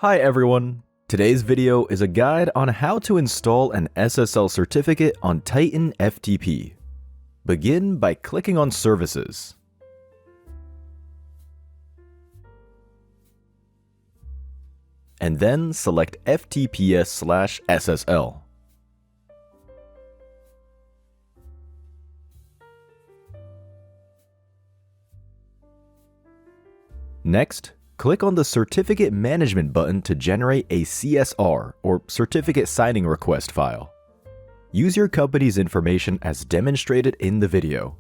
Hi everyone! Today's video is a guide on how to install an SSL certificate on Titan FTP. Begin by clicking on Services. And then select FTPS/SSL. Next, click on the Certificate Management button to generate a CSR, or Certificate Signing Request file. Use your company's information as demonstrated in the video.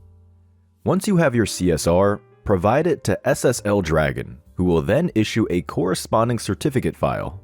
Once you have your CSR, provide it to SSL Dragon, who will then issue a corresponding certificate file.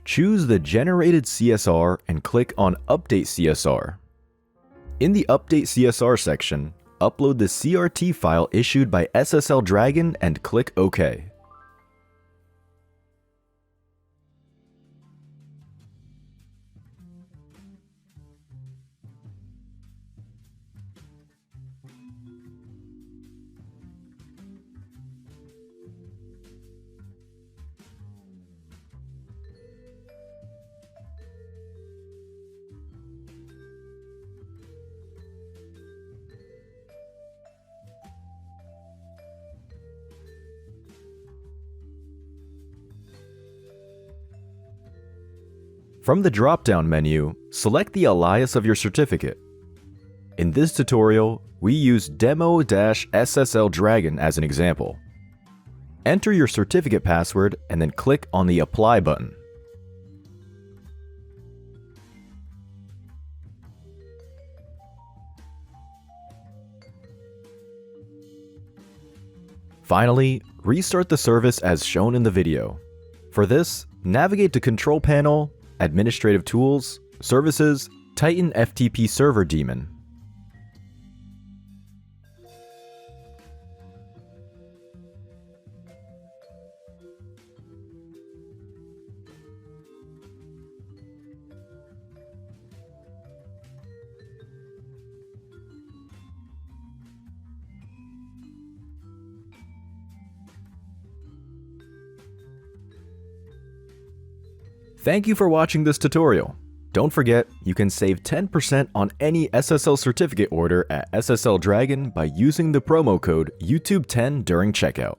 Choose the generated CSR and click on Update CSR. In the Update CSR section, upload the CRT file issued by SSL Dragon and click OK. From the drop-down menu, select the alias of your certificate. In this tutorial, we use demo-SSL Dragon as an example. Enter your certificate password and then click on the Apply button. Finally, restart the service as shown in the video. For this, navigate to Control Panel, Administrative Tools, Services, Titan FTP Server Daemon. Thank you for watching this tutorial. Don't forget, you can save 10% on any SSL certificate order at SSL Dragon by using the promo code YouTube10 during checkout.